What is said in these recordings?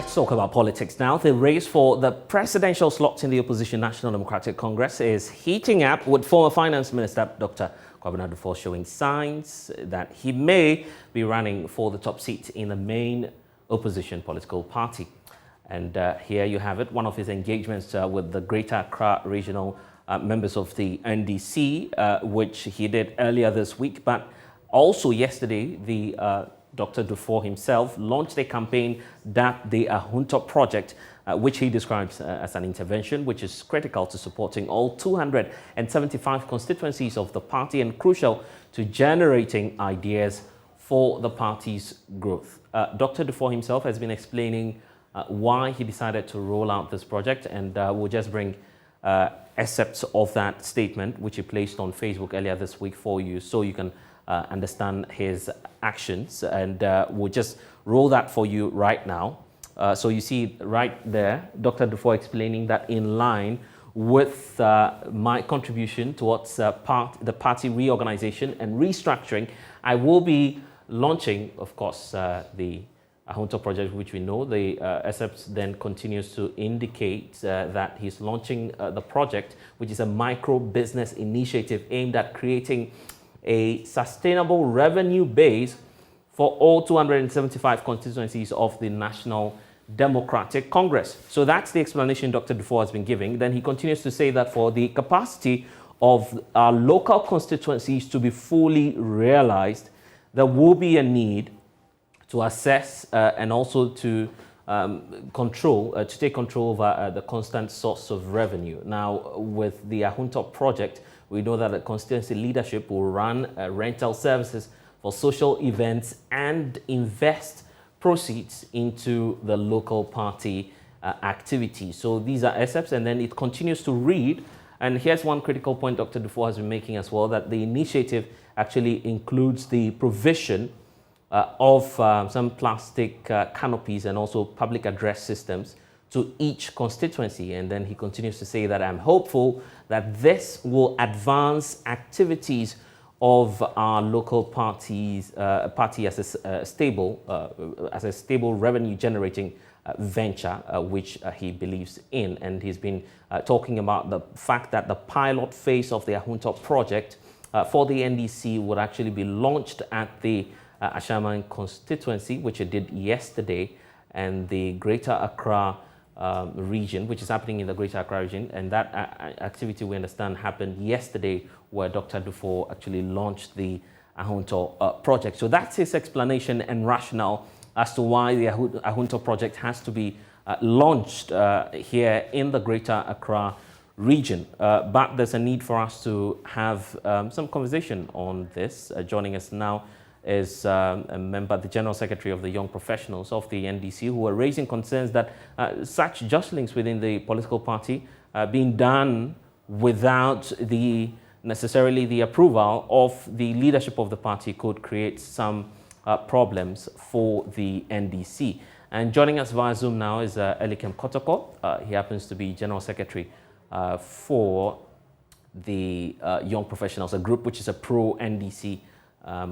Let's talk about politics now. The race for the presidential slots in the opposition National Democratic Congress is heating up, with former Finance Minister Dr. Kwabena Duffuor showing signs that he may be running for the top seat in the main opposition political party. And here you have it, one of his engagements with the Greater Accra regional members of the NDC, which he did earlier this week. But also yesterday, the Dr. Duffuor himself launched a campaign that the Ahoto project, which he describes as an intervention, which is critical to supporting all 275 constituencies of the party and crucial to generating ideas for the party's growth. Dr. Duffuor himself has been explaining why he decided to roll out this project, and we'll just bring excerpts of that statement, which he placed on Facebook earlier this week for you, so you can understand his actions, and we'll just roll that for you right now. So you see right there, Dr. Duffuor explaining that in line with my contribution towards the party reorganization and restructuring, I will be launching, of course, the Ahoto project, which we know. The excerpt then continues to indicate that he's launching the project, which is a micro business initiative aimed at creating a sustainable revenue base for all 275 constituencies of the National Democratic Congress. So that's the explanation Dr. Duffuor has been giving. Then he continues to say that for the capacity of our local constituencies to be fully realized, there will be a need to assess and also to take control over the constant source of revenue. Now, with the Ahoto project, we know that the constituency leadership will run rental services for social events and invest proceeds into the local party activity. So these are excerpts, and then it continues to read. And here's one critical point Dr. Duffuor has been making as well, that the initiative actually includes the provision of some plastic canopies and also public address systems to each constituency. And then he continues to say that I'm hopeful that this will advance activities of our local party as a stable revenue generating venture, which he believes in. And he's been talking about the fact that the pilot phase of the Ahoto project for the NDC would actually be launched at the Ashaman constituency, which it did yesterday, and the Greater Accra region, which is happening in the Greater Accra region. And that activity, we understand, happened yesterday, where Dr. Duffuor actually launched the Ahoto project. So that's his explanation and rationale as to why the Ahoto project has to be launched here in the Greater Accra region. But there's a need for us to have some conversation on this. Joining us now is a member, the General Secretary of the Young Professionals of the NDC, who are raising concerns that such jostlings within the political party being done without necessarily the approval of the leadership of the party could create some problems for the NDC. And joining us via Zoom now is Elikem Kotoko. He happens to be General Secretary for the Young Professionals, a group which is a pro-NDC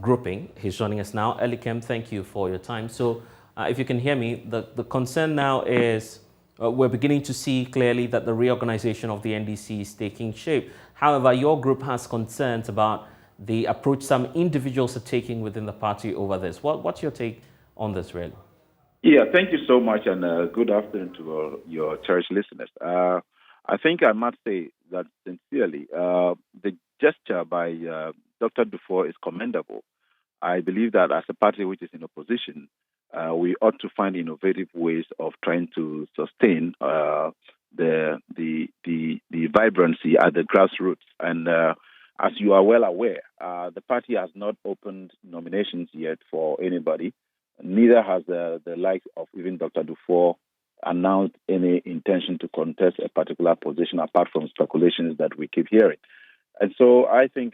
grouping. He's joining us now. Elikem, thank you for your time. So if you can hear me, the concern now is we're beginning to see clearly that the reorganization of the NDC is taking shape. However, your group has concerns about the approach some individuals are taking within the party over this. What's your take on this, really? Yeah, thank you so much, and good afternoon to your cherished listeners. I think I must say that sincerely, the gesture by Dr. Duffuor is commendable. I believe that as a party which is in opposition, we ought to find innovative ways of trying to sustain the vibrancy at the grassroots. And as you are well aware, the party has not opened nominations yet for anybody. Neither has the likes of even Dr. Duffuor announced any intention to contest a particular position, apart from speculations that we keep hearing. And so I think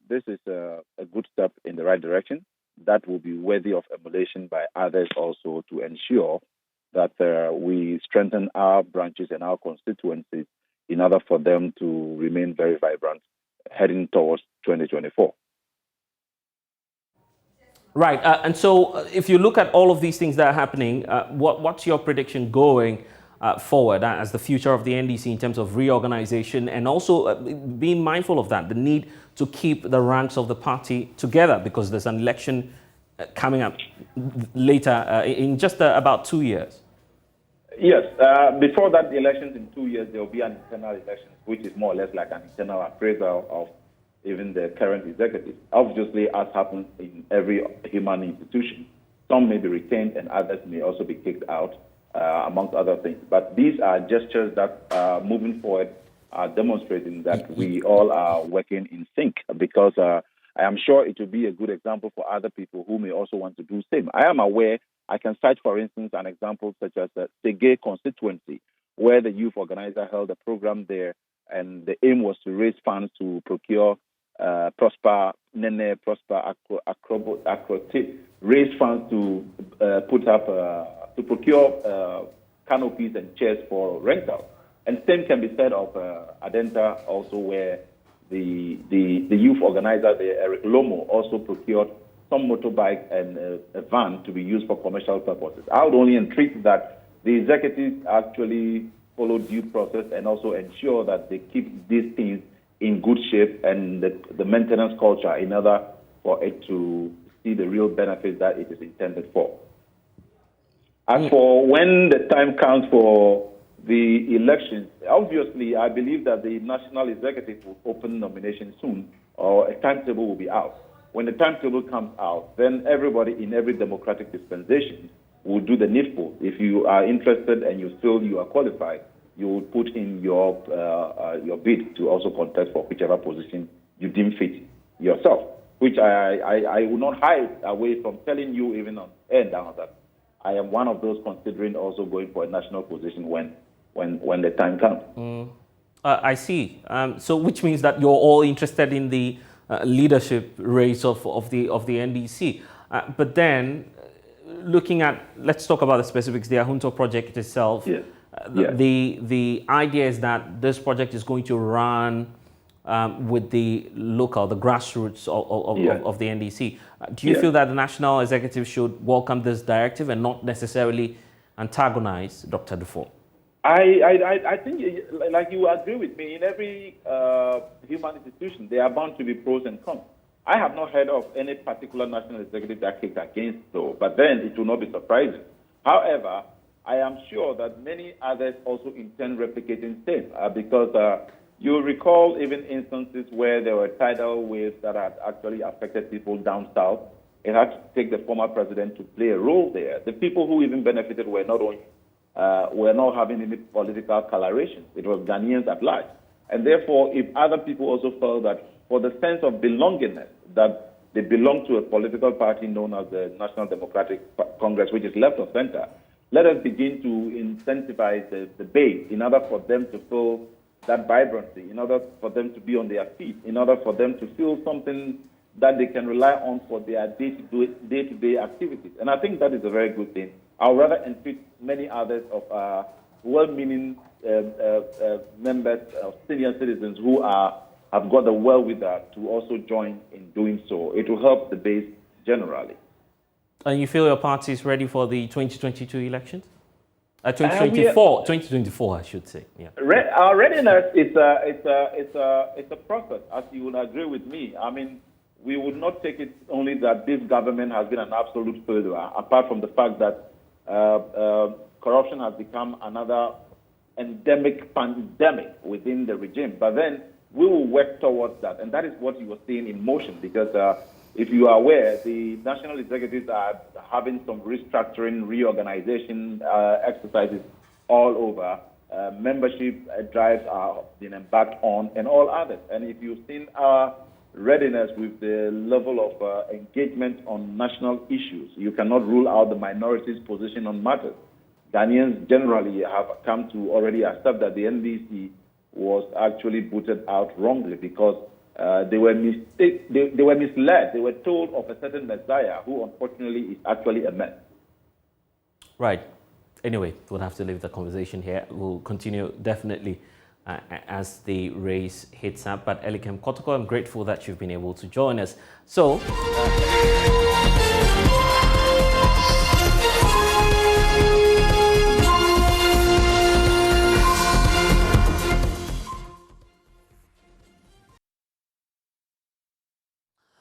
this is a good step in the right direction that will be worthy of emulation by others also, to ensure that we strengthen our branches and our constituencies in order for them to remain very vibrant heading towards 2024. Right. And so if you look at all of these things that are happening, what's your prediction going forward as the future of the NDC in terms of reorganization, and also being mindful of that, the need to keep the ranks of the party together, because there's an election coming up later in just about 2 years? Yes. Before that elections in 2 years, there will be an internal election, which is more or less like an internal appraisal of even the current executive. Obviously, as happens in every human institution, some may be retained and others may also be kicked out, amongst other things. But these are gestures that, moving forward, are demonstrating that we all are working in sync, because I am sure it will be a good example for other people who may also want to do the same. I am aware, I can cite, for instance, an example such as the Sege constituency, where the youth organizer held a program there, and the aim was to raise funds to procure Prosper Acrotip, raise funds to put up, to procure canopies and chairs for rental. And same can be said of Adenta also, where the youth organizer there, Eric Lomo, also procured some motorbike and a van to be used for commercial purposes. I would only entreat that the executives actually follow due process and also ensure that they keep these things in good shape and the maintenance culture in order for it to see the real benefits that it is intended for. As for when the time comes for the elections, obviously, I believe that the National Executive will open nominations soon, or a timetable will be out. When the timetable comes out, then everybody in every democratic dispensation will do the needful. If you are interested and you feel you are qualified, you will put in your bid to also contest for whichever position you deem fit yourself, which I will not hide away from telling you even on air now that I am one of those considering also going for a national position when the time comes. I see. So which means that you're all interested in the leadership race of the NDC. But then looking at, let's talk about the specifics, the Ahoto project itself. Yeah. The idea is that this project is going to run with the local, the grassroots of the NDC. Do you feel that the national executive should welcome this directive and not necessarily antagonize Dr. Duffuor? I think, like you agree with me, in every human institution, there are bound to be pros and cons. I have not heard of any particular national executive that kicked against though, but then it will not be surprising. However, I am sure that many others also intend replicating same, because you recall even instances where there were tidal waves that had actually affected people down south. It had to take the former president to play a role there. The people who even benefited were not having any political coloration. It was Ghanaians at large. And therefore, if other people also felt that for the sense of belongingness, that they belong to a political party known as the National Democratic Congress, which is left of center, let us begin to incentivize the base in order for them to feel that vibrancy, in order for them to be on their feet, in order for them to feel something that they can rely on for their day-to-day activities. And I think that is a very good thing. I'll rather entreat many others of well-meaning members of senior citizens who have got the wherewithal to also join in doing so. It will help the base generally. And you feel your party is ready for the 2022 elections? 2024, I should say. Yeah. Our readiness is a process, as you would agree with me. I mean, we would not take it only that this government has been an absolute failure, apart from the fact that corruption has become another endemic pandemic within the regime. But then we will work towards that, and that is what you are seeing in motion, because if you are aware, the national executives are having some restructuring, reorganization exercises all over. Membership drives are being embarked on, and all others. And if you've seen our readiness with the level of engagement on national issues, you cannot rule out the minorities' position on matters. Ghanaians generally have come to already accept that the NDC was actually booted out wrongly because they were misled. They were told of a certain messiah who unfortunately is actually a mess. Right. Anyway, we'll have to leave the conversation here. We'll continue definitely as the race hits up. But Elikem Kotoko, I'm grateful that you've been able to join us. So...